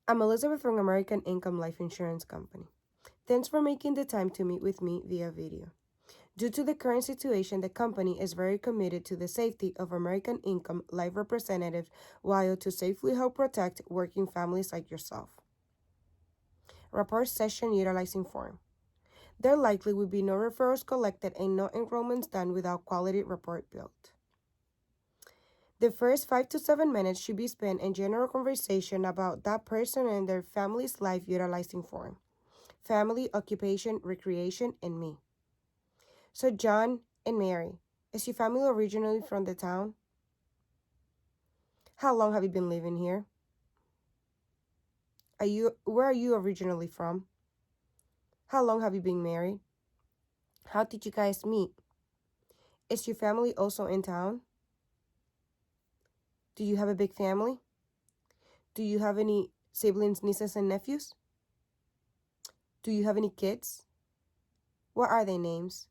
I'm Elizabeth from American Income Life Insurance Company. Thanks for making the time to meet with me via video. Due to the current situation, the company is very committed to the safety of American Income Life representatives while to safely help protect working families like yourself. Report session utilizing form. There likely will be no referrals collected and no enrollments done without quality report built. The first 5 to 7 minutes should be spent in general conversation about that person and their family's life utilizing form. Family, occupation, recreation, and me. So John and Mary, is your family originally from the town? How long have you been living here? Where are you originally from? How long have you been married? How did you guys meet? Is your family also in town? Do you have a big family? Do you have any siblings, nieces, and nephews? Do you have any kids? What are their names?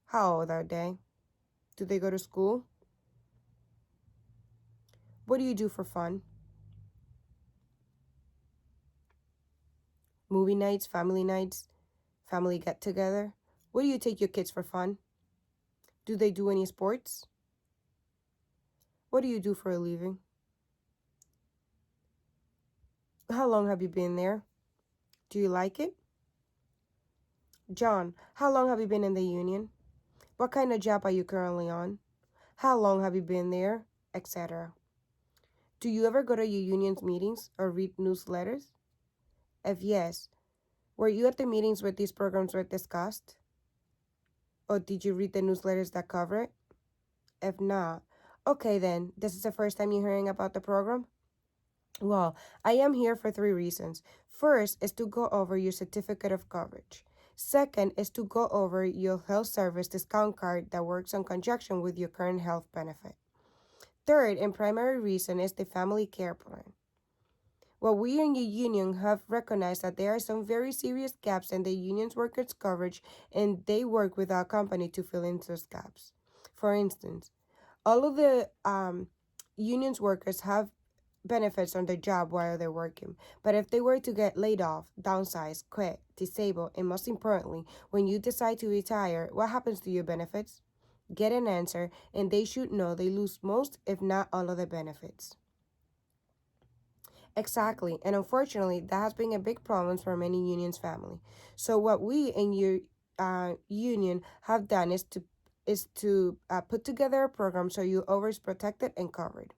How old are they? Do they go to school? What do you do for fun? Movie nights, family get-together? Where do you take your kids for fun? Do they do any sports? What do you do for a living? How long have you been there? Do you like it? John, how long have you been in the union? What kind of job are you currently on? How long have you been there? Etc. Do you ever go to your union's meetings or read newsletters? If yes, were you at the meetings where these programs were discussed? Or did you read the newsletters that cover it? If not, okay then, this is the first time you're hearing about the program? Well, I am here for 3 reasons. First is to go over your certificate of coverage. Second is to go over your health service discount card that works in conjunction with your current health benefit. Third and primary reason is the family care plan. Well, we in your union have recognized that there are some very serious gaps in the union's workers' coverage, and they work with our company to fill in those gaps. For instance, all of the union's workers have benefits on their job while they're working. But if they were to get laid off, downsized, quit, disabled, and most importantly, when you decide to retire, what happens to your benefits? Get an answer, and they should know they lose most, if not all of the benefits. Exactly, and unfortunately, that has been a big problem for many unions' family. So what we in your union have done is to put together a program so you're always protected and covered.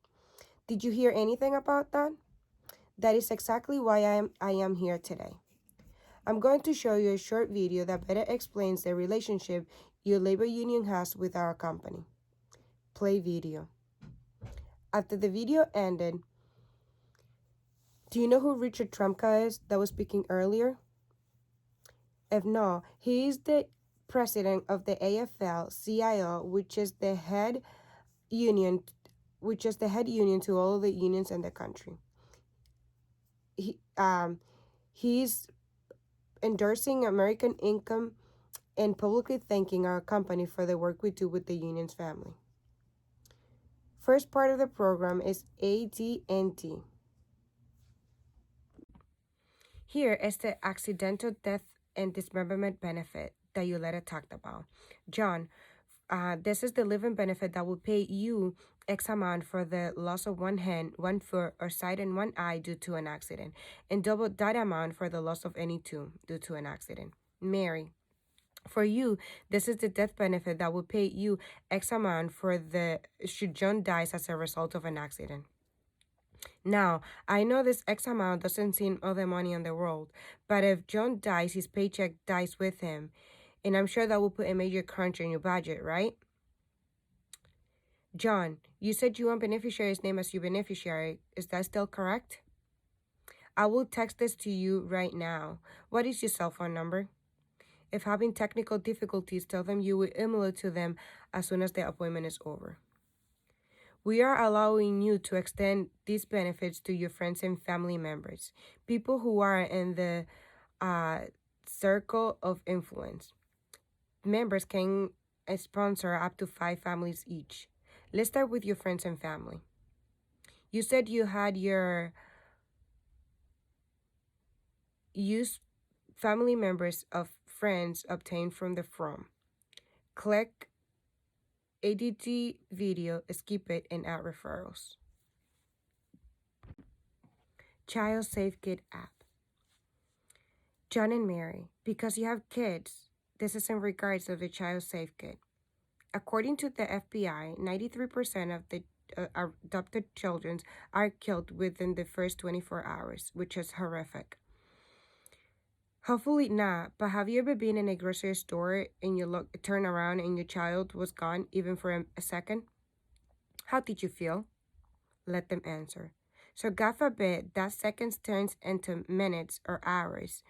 Did you hear anything about that? That is exactly why I am here today. I'm going to show you a short video that better explains the relationship your labor union has with our company. Play video. After the video ended, do you know who Richard Trumka is that was speaking earlier? If not, he is the president of the AFL-CIO, which is the head union to all of the unions in the country. He's endorsing American Income and publicly thanking our company for the work we do with the union's family. First part of the program is AD&D. Here is the accidental death and dismemberment benefit that Yoletta talked about. John, this is the living benefit that will pay you X amount for the loss of one hand, one foot, or sight and one eye due to an accident, and double that amount for the loss of any two due to an accident. Mary, for you, this is the death benefit that will pay you X amount for the should John dies as a result of an accident. Now, I know this X amount doesn't seem all the money in the world, but if John dies, his paycheck dies with him, and I'm sure that will put a major crunch on your budget, right? John, you said you want beneficiary's name as your beneficiary. Is that still correct? I will text this to you right now. What is your cell phone number? If having technical difficulties, tell them you will email it to them as soon as the appointment is over. We are allowing you to extend these benefits to your friends and family members, people who are in the circle of influence. Members can sponsor up to 5 families each. Let's start with your friends and family. You said you had your Use family members of friends obtained from the from. Click ADT video, skip it, and add referrals. Child Safe Kid app. John and Mary, because you have kids, this is in regards of the Child Safe Kid. According to the FBI, 93% of the adopted children are killed within the first 24 hours, which is horrific. Hopefully not, but have you ever been in a grocery store and you turn around and your child was gone even for a second? How did you feel? Let them answer. So God forbid that seconds turns into minutes or hours.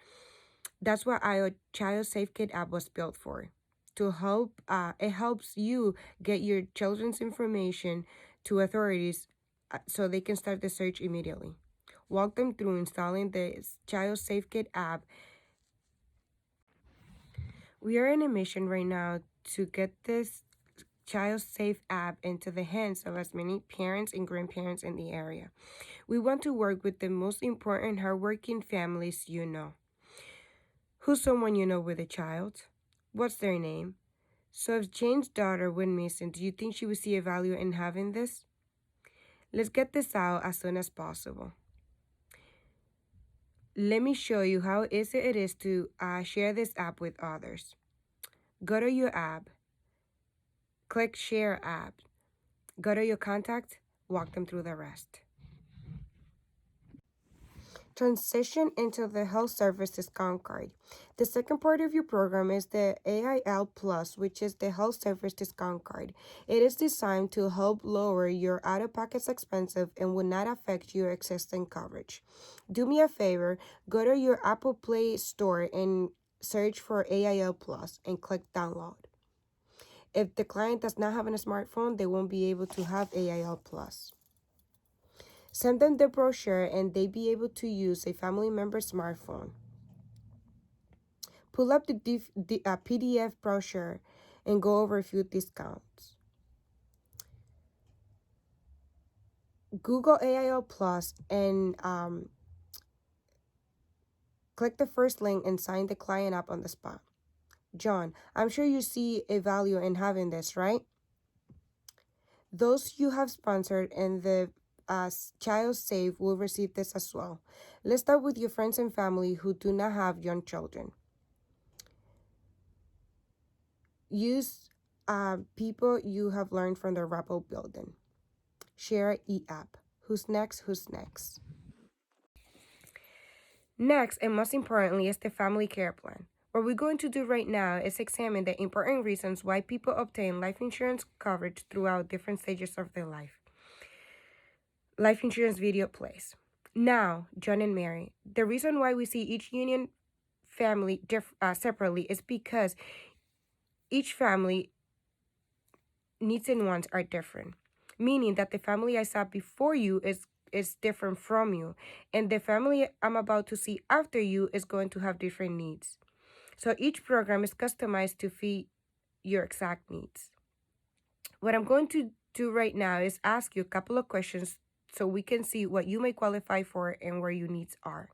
That's what our Child Safe Kid app was built for. To help, it helps you get your children's information to authorities so they can start the search immediately. Walk them through installing the Child Safe Kid app. We are in a mission right now to get this Child Safe app into the hands of as many parents and grandparents in the area. We want to work with the most important hardworking families you know. Who's someone you know with a child? What's their name? So if Jane's daughter went missing, do you think she would see a value in having this? Let's get this out as soon as possible. Let me show you how easy it is to share this app with others. Go to your app, click Share App, go to your contact, walk them through the rest. Transition into the health service discount card. The second part of your program is the AIL Plus, which is the health service discount card. It is designed to help lower your out-of-pocket expenses and will not affect your existing coverage. Do me a favor, go to your Apple Play Store and search for AIL Plus and click download. If the client does not have a smartphone, they won't be able to have AIL Plus. Send them the brochure and they be able to use a family member's smartphone. Pull up the PDF brochure and go over a few discounts. Google AIL Plus and click the first link and sign the client up on the spot. John, I'm sure you see a value in having this, right? Those you have sponsored and the Child Safe will receive this as well. Let's start with your friends and family who do not have young children. Use people you have learned from the Rappel building. Share e-app. Who's next? Who's next? Next, and most importantly, is the family care plan. What we're going to do right now is examine the important reasons why people obtain life insurance coverage throughout different stages of their life. Life insurance video plays. Now, John and Mary, the reason why we see each union family separately is because each family needs and wants are different, meaning that the family I saw before you is different from you, and the family I'm about to see after you is going to have different needs. So each program is customized to fit your exact needs. What I'm going to do right now is ask you a couple of questions so we can see what you may qualify for and where your needs are.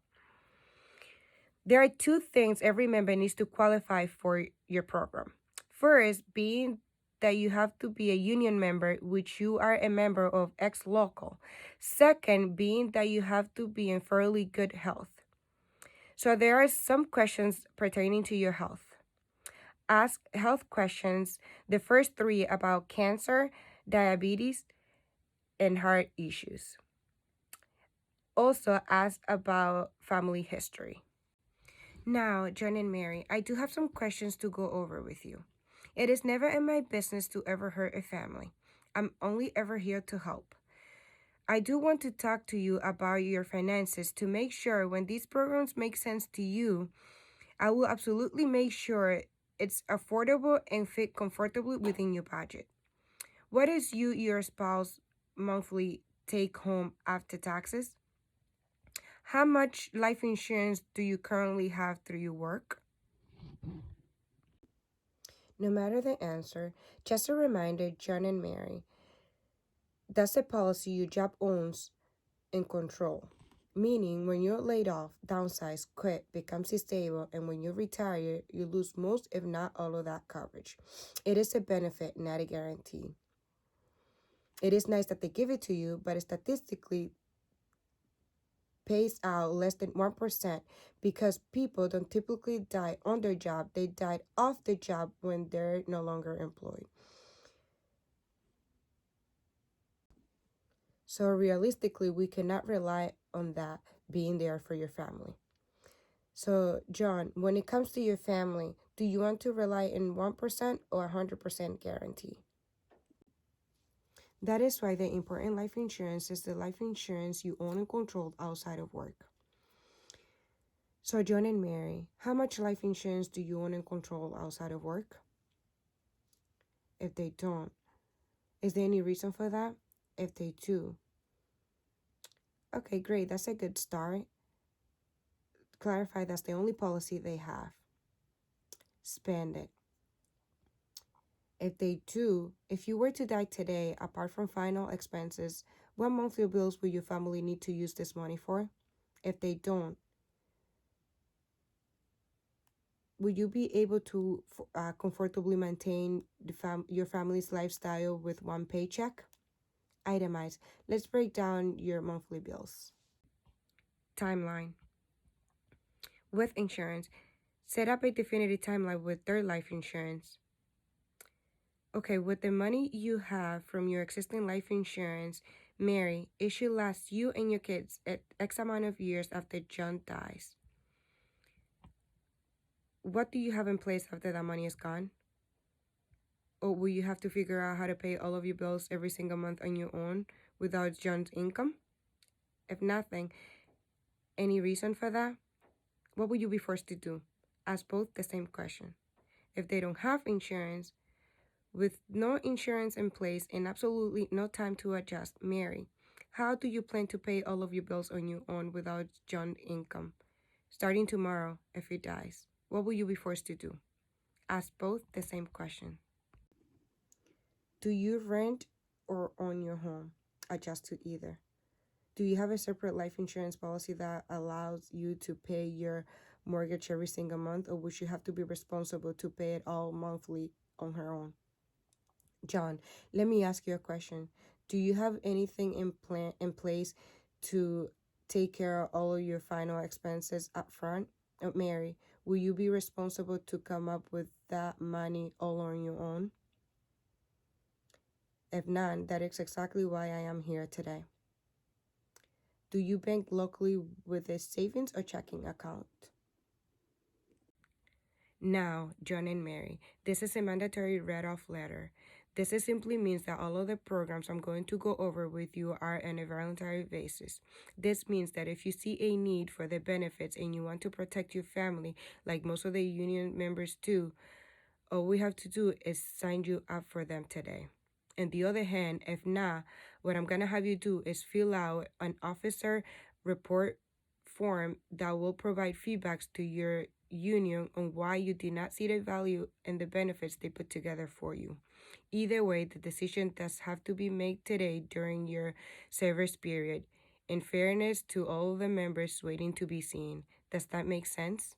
There are two things every member needs to qualify for your program. First, being that you have to be a union member, which you are a member of X local. Second, being that you have to be in fairly good health. So there are some questions pertaining to your health. Ask health questions, the first three about cancer, diabetes, and heart issues. Also ask about family history. Now, John and Mary, I do have some questions to go over with you. It is never in my business to ever hurt a family. I'm only ever here to help. I do want to talk to you about your finances to make sure when these programs make sense to you, I will absolutely make sure it's affordable and fit comfortably within your budget. What is your spouse monthly take home after taxes? How much life insurance do you currently have through your work? No matter the answer, just a reminder, John and Mary, that's a policy your job owns and control. Meaning, when you're laid off, downsize, quit, becomes stable, and when you retire, you lose most, if not all, of that coverage. It is a benefit, not a guarantee. It is nice that they give it to you, but statistically pays out less than 1% because people don't typically die on their job. They died off the job when they're no longer employed. So realistically, we cannot rely on that being there for your family. So, John, when it comes to your family, do you want to rely on 1% or 100% guarantee? That is why the important life insurance is the life insurance you own and control outside of work. So, John and Mary, how much life insurance do you own and control outside of work? If they don't, is there any reason for that? If they do, okay, great, that's a good start. Clarify that's the only policy they have. Spend it. If they do, if you were to die today, apart from final expenses, what monthly bills will your family need to use this money for? If they don't, will you be able to comfortably maintain your family's lifestyle with one paycheck? Itemize. Let's break down your monthly bills. Timeline. With insurance, set up a definitive timeline with their life insurance. Okay, with the money you have from your existing life insurance, Mary, it should last you and your kids at X amount of years after John dies. What do you have in place after that money is gone? Or will you have to figure out how to pay all of your bills every single month on your own without John's income? If nothing, any reason for that? What will you be forced to do? Ask both the same question. If they don't have insurance, with no insurance in place and absolutely no time to adjust, Mary, how do you plan to pay all of your bills on your own without John's income? Starting tomorrow, if he dies, what will you be forced to do? Ask both the same question. Do you rent or own your home? Adjust to either. Do you have a separate life insurance policy that allows you to pay your mortgage every single month, or would you have to be responsible to pay it all monthly on her own? John, let me ask you a question. Do you have anything in place to take care of all of your final expenses up front? Mary, will you be responsible to come up with that money all on your own? If not, that is exactly why I am here today. Do you bank locally with a savings or checking account? Now, John and Mary, this is a mandatory read-off letter. This simply means that all of the programs I'm going to go over with you are on a voluntary basis. This means that if you see a need for the benefits and you want to protect your family, like most of the union members do, all we have to do is sign you up for them today. On the other hand, if not, what I'm going to have you do is fill out an officer report form that will provide feedbacks to your union on why you did not see the value and the benefits they put together for you. Either way, the decision does have to be made today during your service period, in fairness to all the members waiting to be seen. Does that make sense?